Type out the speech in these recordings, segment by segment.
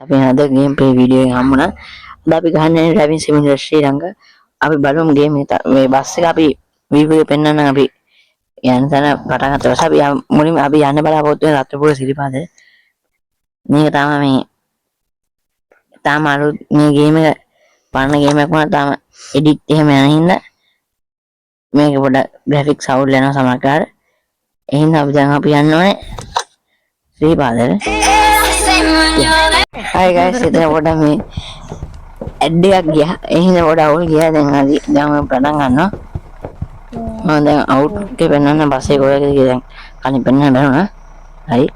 අපි අද game play video එකක් හම්බුණා. අද අපි ගහන්නේ ඩ්‍රයිවිං සිමිලේටර් ශ්‍රී ලංකා. අපි බලමු ගේම් එක. මේ බස් එක අපි වීඩියෝ එකේ පෙන්නන්න අපි යන තැන පටන් ගත්තා. අපි මුලින්ම අපි යන්න බලාපොරොත්තු වෙන රත්නපුර සිරිපාදේ. මේක තාම අලුත් මේ ගේම් එක පරණ ගේම් එකක් වුණා. තාම එඩිට් එහෙම යන හින්දා මේක පොඩ ග්‍රැෆික්ස් අවුල් වෙනවා සමහරකාර. එහෙනම් අපි දැන් යන්න ඕනේ සිරිපාදේ. Hi guys, ඉතින් පොඩ මේ ඇඩ් එකක් ගියා. එහෙනම් පොඩ අවුල් ගියා. දැන් මම පටන් ගන්නවා. මම දැන් අවුට්ලුක් එක පෙන්වන්න බස් එක කොහෙද කියලා දැන් කලින් පෙන්වන්න බැරුණා. හරි.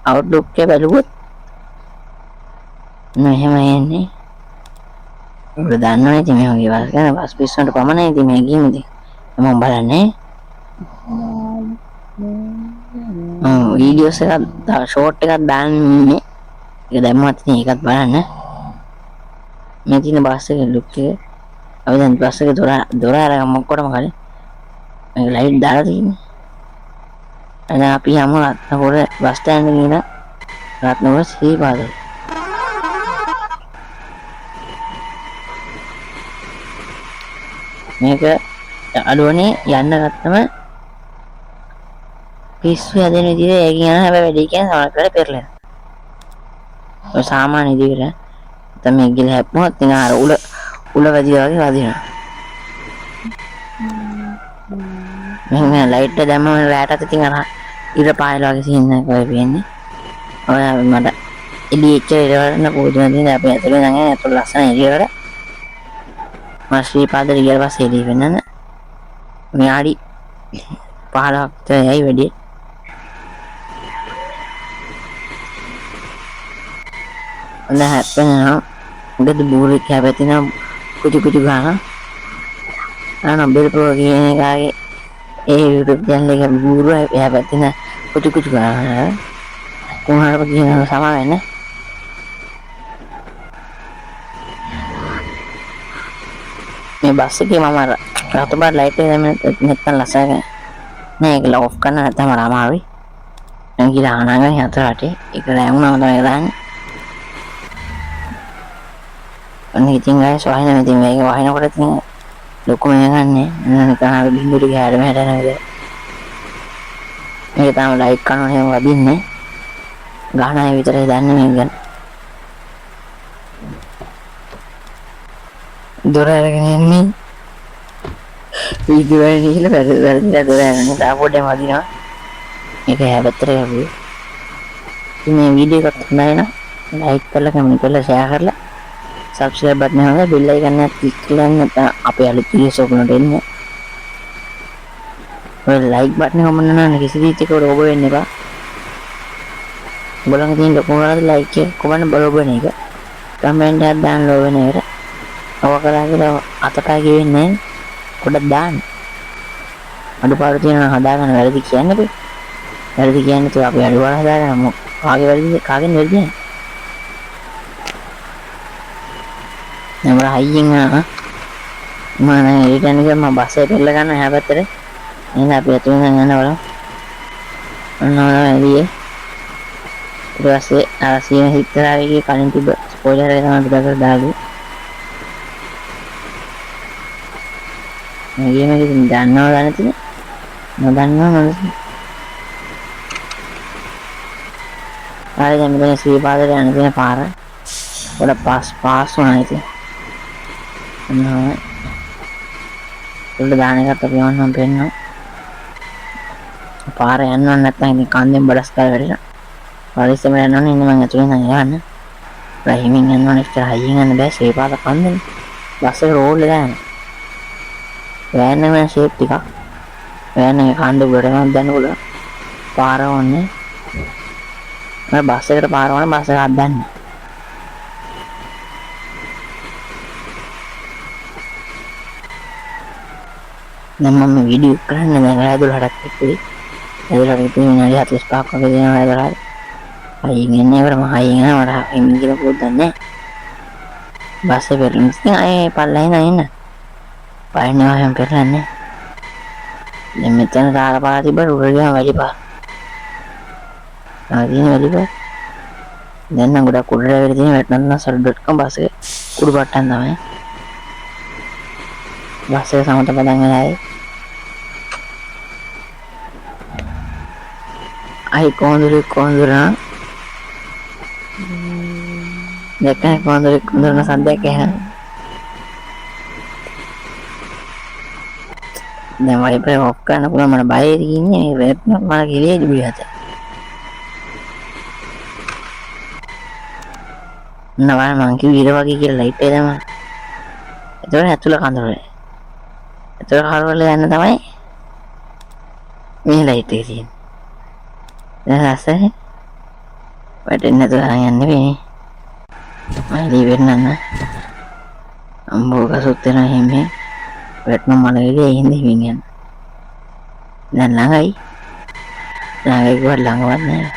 අවුට්ලුක් එක බැලුවොත් මෙහෙම එන්නේ. ඔබ දන්නවනේ ඉතින් මේ වගේ බස් ගන්න බස් පිස්සුන්ට පමණයි ඉතින් මේ ගිහින් ඉතින් මම බලන්නේ. වීඩියෝස් එකක් ෂෝට් එකක් දාන්නේ. ඒක දැම්මත් ඉතින් ඒකත් බලන්න. මේ තියෙන බස් එකේ ලුක් එක. අපි දැන් බස් එකේ දොර අරගමු ඔක්කොටම කලින්. මේක ලයිට් දාලා තියෙන්නේ. දැන් අපි යමු රත්නපුර බස් ස්ටෑන්ඩ් එකේ ඉඳන් රත්නපුර සිරිපාදේ. මේක අලුවනේ යන්න ගත්තම පිස්සු හැදෙන විදිහට ඒකින් යන හැබැයි වැඩි කියන්නේ සමහරකට පෙරලෙනවා. ඔය සාමාන්‍ය විදිහට තමයි ගිල හැප්පුණොත් ඉතින් අර උල වැදිලා වගේ වදිනවා. මම ලයිට් එක දැම්මම රැටත් ඉතින් අර ඉර පායලා වගේ සීන් එකක් වගේ පේන්නේ. ඔය මට එළියෙච්ච ඉරවලන පොදුන දින අපි ඇතුලේ නම් ඇතුල ලස්සන එළියවල මම ශ්‍රීපාදේ ගියලා පස්සේ එළිය වෙනන මෙයාඩි 15ක් තයයි වැඩි. ඔන්න හැප්පෙනවා. උඩට බූරෙක් හැපෙතිනා කුචු ගාන. බෙල්පෝ කියන එකගේ ඒ YouTube channel එක බූරුව හැපෙතිනා කුචු ගාන. කොහොමද කියන සමා වෙන්නේ. මේ බස් එකේ මම රතුබාර ලයිට් එක දැම්ම නැත්තම් ලස්සන නෑ ඒක ඔෆ් කරන්න නැත්තම් අමාරුයි. මම ගිහලා ආනගම හතරට ඒක ලැබුණාම තමයි දාන්නේ. අනේ ඉතින් ගායස් වහින ඉතින් මේක වහිනකොට ඉතින් ලොකු මේකන්නේ නිකන් බින්දුට ගියාට මෙහෙට නේද මේක තමයි ලයිට් කරනවා එහෙම වදින්නේ ගහනයි විතරයි දන්නේ මේක ගැන දොර අරගෙන ඉන්නේ වීඩියෝ එකේ ඉහළ වැරදිලා දොර අරගෙන තාපොඩේ වදිනවා මේක හැබැත්තට ගියේ ඉතින් මේ වීඩියෝ එකක් හොඳයි නම් ලයික් කරලා කමෙන්ට් කරලා ෂෙයා කරලා subscribe button එක බෙල් අයිකන් එක ක්ලික් කරන්න අපේ අලුත් වීඩියෝස් ඔයගොල්ලන්ට එන්නේ. ඔය like button එක ඔබන්න නම් කිසි දෙයකට ඔබ වෙන්න එපා. ඔයගොල්ලන්ගේ තියෙන ලොකුම like එක කොහොමද බලව වෙන එක. කමෙන්ට් එකක් දාන්න ලෝ වෙන එකට. ඔව කළා කියලා අතපය ගෙවෙන්නේ පොඩ්ඩක් දාන්න. අඩුපාඩු තියෙනවා හදාගන්න වැරදි කියන්නේ අපි. වැරදි කියන්නේ તો අපි අඩුපාඩු හදාගන්න කාගේ වැරදිද කාගෙන් වැරදිද? නමර හයියෙන් මම රිටර්න් එක මම බස් එක පෙරල ගන්න එහා පැත්තට එහෙනම් අපි අතුලින් යන්න බලමු ඔන්න එළියේ ඊට පස්සේ අර සීන හිටරාගේ කලින් තිබ්බ ස්පොයිලර් එක තමයි පිටකට දාගන්නේ මේ ගේම එක ඉතින් දන්නවද නැතිනේ නොදන්නව නේද ආයෙ දැන් මෙතන ශ්‍රීපාදයට යන තියෙන පාර පොඩ පාස් වුණා ඉතින් නෑ උඩ දාන එකට අපි යන්නම් පෙන්නනවා පාර යන්න නැත්නම් ඉතින් කන්දෙන් බඩස් කාලා වැඩිලා පරිස්සම යන්න ඕනේ ඉන්න මම ඇතුලෙන් යන්න රහිමින් යන්න ඕනේ ඉතින් හයියෙන් යන්න බෑ ශ්‍රීපාද කන්දෙන් බස් එක රෝල් එක යන වෑන් එක ෂේප් ටිකක් වෑන් එක කන්ද උඩට යනවා දැන් උඩ පාර ඕනේ මම බස් එකට පාර ඕනේ බස් එක අද්දන්නේ දැන් මම වීඩියෝ කරන්නේ දැන් රාය 12ක් එක්කේ 12ක් ඉතින් විනාඩි 45ක් වගේ දෙනවා රාය 12. අයින් එන්නේ වරම අයින් යනවා එමින් කියලා පොඩ්ඩක් නෑ. බස් එක පෙරලන ඉතින් ආයේ පල්ලෙන් නැින්න. පයින්නවා හැම පෙරලන්නේ. දැන් මෙතන තාරපාර තිබ්බ රුර ගියාම වැඩි පාර. ආදීන වැඩි පාර. දැන් නම් ගොඩක් උඩට ඇවිල්ලා තියෙන wetlandsar.com බස් එක කුඩු පට්ටම් තමයි. බස් එක සමත පදන් වෙලායි. අයි කොඳුරන දැක්කනේ කොඳුරන සද්දයක් ඇහෙනවා. දැන් වයිපර් ඔෆ් කරන්න පුළුවන් මට බයයි ඉන්නේ වැටුණා මම ගිලේ දිවිහත. නවල් මං කිව්ව ඊට වගේ කියලා ලයිට් එක දැම්මා. ඒතකොට ඇතුළ කඳුරේ. ඒතකොට හරවල යන්න තමයි මේ ලයිට් එක තියෙන්නේ. දැන් ලස්සනයි. වැටෙන්නේ නැතුව යන්න වෙන්නේ. මම ඉවෙන්නන්න. අම්බෝ කසුත් වෙන හැමේ වැටෙන මලගේ ඉන්නේ හිමින් යන. දැන් ළඟයි. ළඟයි කිව්වට ළඟවත් නෑ.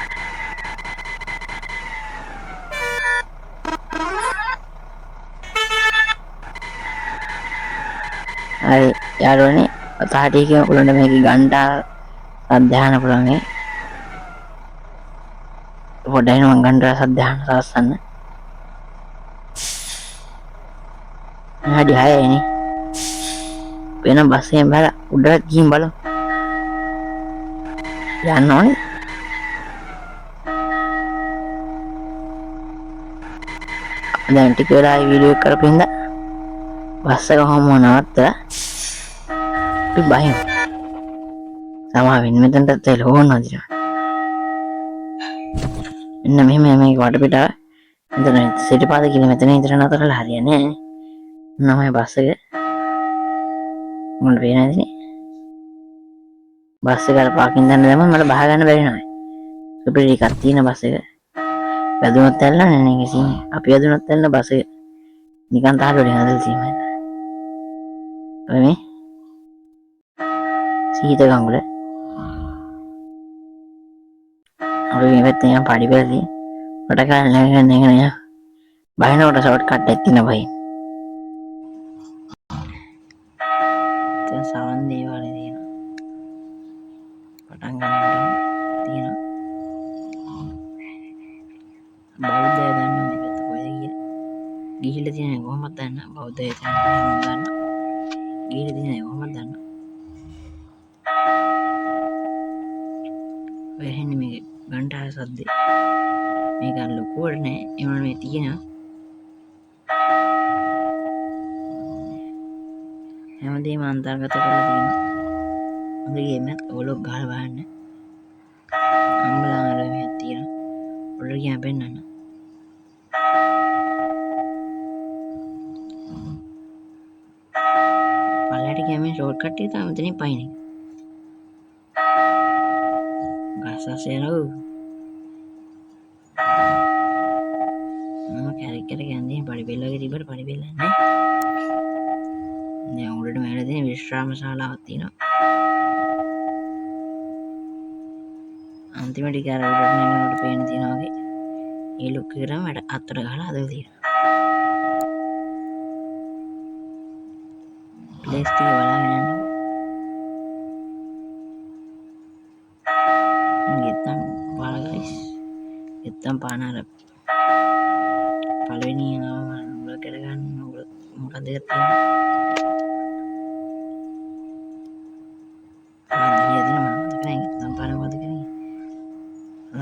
හරි යාළුවනේ තාටි කියන උලන්න මේක ගන්ටා සද්ධාන පුළුවන් නේ. පොඩ්ඩයි මම ගන්ටා සද්ධාන සලස්සන්න. හරි හයනේ. වෙන බස් එකෙන් බහලා උඩට ගිහින් බලමු. යන්න ඕනේ. දැන් ටික වෙලා වීඩියෝ එක කරපින්ද බස් එක කොහොම නවත්තලා අපි බහිමු. සමාවෙන්න මෙතනට තෙල් හොනවා දිනවා. එන්න මෙහෙම මේක වටපිටාව මෙතන සිටිපාද කියලා මෙතන ඉඳලා නතරලා හරියන්නේ නැහැ. නමයි බස් එක මොකද වෙන්නේ? බස් එකට පාකින් දාන්න දැම්මම මට බහ ගන්න බැරි නෑ. සුපිරි එකක් තියෙන බස් එක. වැදුනොත් ඇල්ලන්නේ නේ කිසිම. අපි වැදුනොත් ඇල්ලන බස් එක. නිකන් තාලුවලින් හදලා තියෙනවා. ඔය මේ සීත ගඟුල. අපි මේ පැත්තෙන් යන පාඩි පෙරදී කොට ගන්න නෑ. බහිනකොට ෂෝට් කට් එකක් තියෙන බයි. දැන් සවන් දේවාලේ තියෙනවා. පටන් ගන්නකොට තියෙනවා. බෞද්ධය දන්න මේ පැත්ත කොහෙද කියලා. ගිහිල්ලා තියෙන කොහොමද දන්න බෞද්ධය දන්න. ගිහිල්ලා තියෙන කොහොමද දන්න. වෙහෙන්නේ මේ ගන්ටා සද්දේ. මේක ලොකුවට නෑ. ඒ වුණාට මේ තියෙනවා. හැමදේම අන්තර්ගත කරලා තියෙනවා. හොඳ ගේමක් ඔලොක් ගහලා බලන්න. අම්බලාන මේක තියෙනවා. ඔලොක් ගියා පෙන්නන්න. පල්ලයට ගියාම ෂෝට් කට් එක තමයි මෙතනින් පයින්. ගස්සසෙනෝ. මම කැරක් කර කියන්නේ පඩි බෙල්ලගේ තිබ්බට පඩි බෙල්ල නැහැ. දැන් උඩට මැරෙලා තියෙන විශ්‍රාම ශාලාවක් තියෙනවා. අන්තිමට ඉකාර උඩට නැගෙනකොට පේන තියෙනවා වගේ. ඒ ලුක් එකටම මට අත්තට ගහලා හදලා තියෙනවා. ප්ලේස් ටික බලාගෙන යන්නකො. ගෙත්තම් පාලා ගයිස්. ගෙත්තම් පාන අර පළවෙනි නම උඹ කරගන්න මොකක්ද ඒක තියෙන්නේ.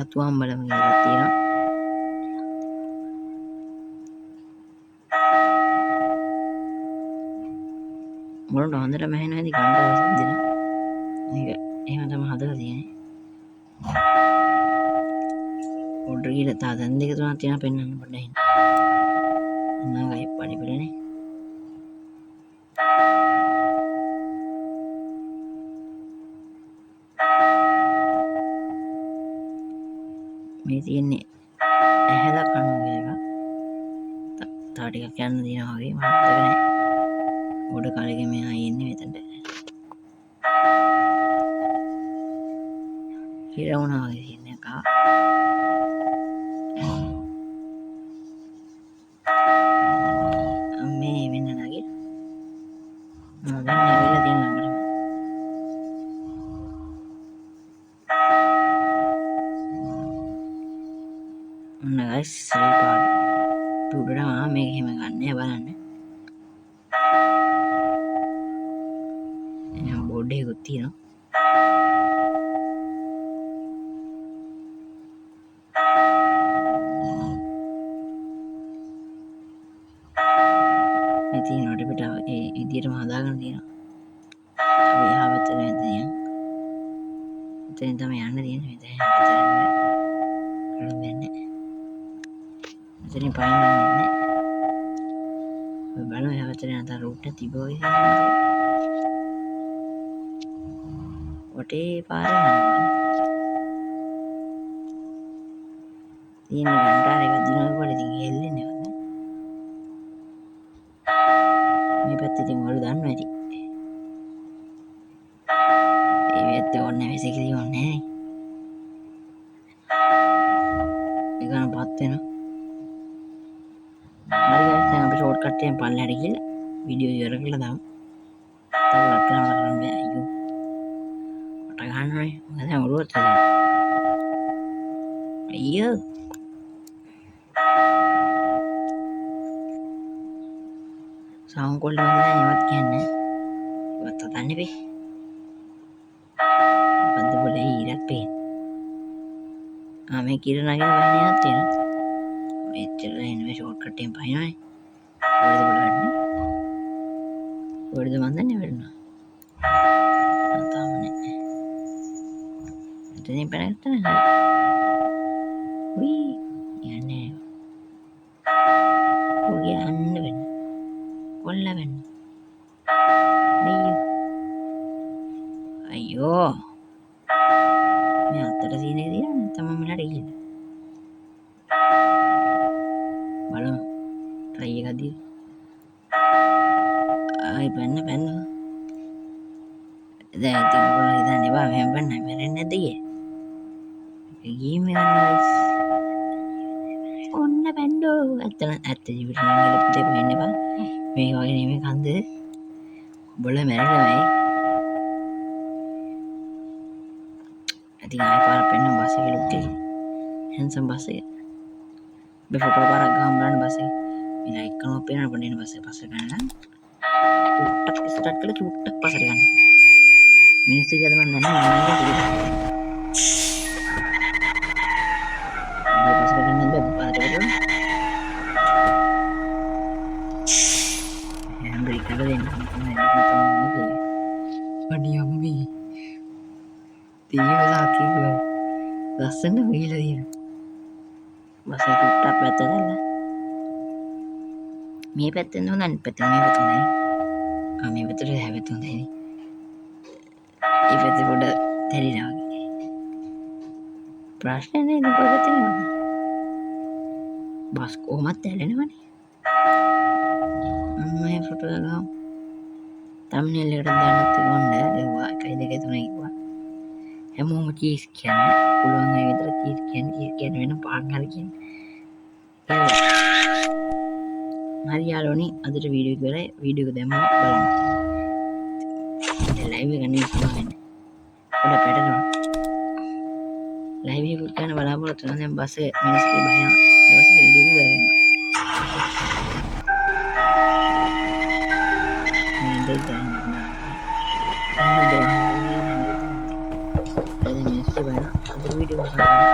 රතුවම් බලම කියලා තියෙනවා. මොනට හොඳට මැහෙන ඇති ගන්ටා සද්දෙන. මේක එහෙම තමයි හදලා තියෙන්නේ. උඩ ගිහලා තා දැන් දෙක තුනක් තියෙනවා පෙන්වන්න පොඩ්ඩක් ඉන්න. නගයි පඩි පිළනේ. මේ තියෙන්නේ ඇහැලා කනවා කියලා එකක්. තා ටිකක් යන්න තියෙනවා වගේ මම හිතක නැහැ. උඩ කාලෙක මෙයා එන්නේ මෙතනට. හිර වුණා වගේ තියෙන එක. මේ වෙන්න නැගිට. දැන් ඇවිල්ලා තියෙන ළඟට. ඔන්න ගයිස් උඩට මේක එහෙම ගන්න බලන්න බෝඩ් එකකුත් තියෙනවා ඉතින් නොට පිට ඒ ඉදිරියටම හදාගන්න තියෙනවා අපි ආවතර එතනින් එතනින් තමයි යන්න තියෙන්නේ මෙතන වෙන්නේ එතනින් පයින් යන්නේ බලමු ආවතර යන රූට් එක තිබෝ වටේ පාර තියෙන ගන්ටාර එක දිනනකොට ඉතින් හෙල්ලෙන්නේ මේ පැත්තේ ඉතින් වල දන්නවා ඇති ඒ වෙද්ද ඕනේ වෙසිකිලි ඕනේ ඒකන පත් වෙනවා හරි guys දැන් අපි ෂෝට් කට් එකෙන් පල්ලෙහාට ගිහලා වීඩියෝ ඉවර කරලා දාමු තව කරන්න බෑ අයියෝ මට ගන්නනේ මම දැන් ඔරුවත් අයියෝ සවුන්ඩ් ක්වොලිටි හොඳ නැහැ ඒවත් කියන්නේ ඒවත් හදන්න බෑ බද්ද පොලේ ඊරක් පේන මේ කිර නගින වහිනියක් තියෙනවා මෙච්චර එන්නේ ෂෝට් කට් එකෙන් පහිනවනේ කොහෙද බලන්නේ කොහෙද මන් දන්නේ වෙන්නා තාමනේ එතනින් පැනගත්තා නේද වී යන්නේ ඔය යන්න වෙන්න කොල්ල වෙන්න අයියෝ මේ අතට සීනේ දිනා නැත්නම් මම මෙලට ගිහින් බලමු try එකක් දී ආයි පැන්න දැන් ඉතින් ඔයගොල්ලෝ හිතන්නේ බා මෙහෙම පැන්න මැරෙන්නේ නැද්ද කියේ ගේම් එක නයිස් ඔන්න පැන්නෝ ඇත්ත ජීවිතේ නංගල පුතේ වෙන්න බා මේ වගේ නෙමෙයි කන්ද බොල මැරෙනවා ඉතින් ආයෙ පාර පෙන්න බස් එකේ ලුක් එකේ හැන්සම් බස් එක මේ ෆොටෝ පාරක් ගහම බලන්න බස් එක මේ ලයික් කරනවා පේනවා පොඩ්ඩක් බස් එක පස්සේ ගන්න චුට්ටක් ස්ටාර්ට් කළා චුට්ටක් පස්සට ගන්න මිනිස්සු කියද මන් දන්නේ මම ඒක පස්සට ගන්න බෑ පාරට වල හැන්ඩල් එක දෙන්න අඩිය අම්මේ තියලා කිව්වා ලස්සන වීලා දින බස් එක ටක් පැත්තට මේ පැත්තෙන් හොඳ අනිත් පැත්තෙන් මේ පැත්ත හොඳයි මේ පැත්තට හැවෙත් හොඳයි ඒ පැත්තේ පොඩ තැරිලා වගේ ප්‍රශ්න නෑ නේ කොහෙද තියෙන්නේ බස් කොහමත් ඇලෙනවනේ මේ ෆොටෝ ගාව තම්බ්නේල් එකට දාන්නත් ඕනේ ඒවා 1 2 3 කිව්වා හැමෝම චීස් කියන්නේ පුළුවන් අය විතර චීස් කියන්නේ වෙන පාන් හරි කියන්නේ හරි යාළුවනි අදට වීඩියෝ එක ඉවරයි වීඩියෝ එක දැම්මම බලන්න ලයිව් එක ගන්න ඉස්සරහින් පොඩ පැටලුණා ලයිව් එක කරන බලාපොරොත්තු වෙනවා දැන් බස් එක මිනිස්සුගේ බය ඊට පස්සේ වීඩියෝ එක කරගන්න මේ දෙයක් ගන්න video kan,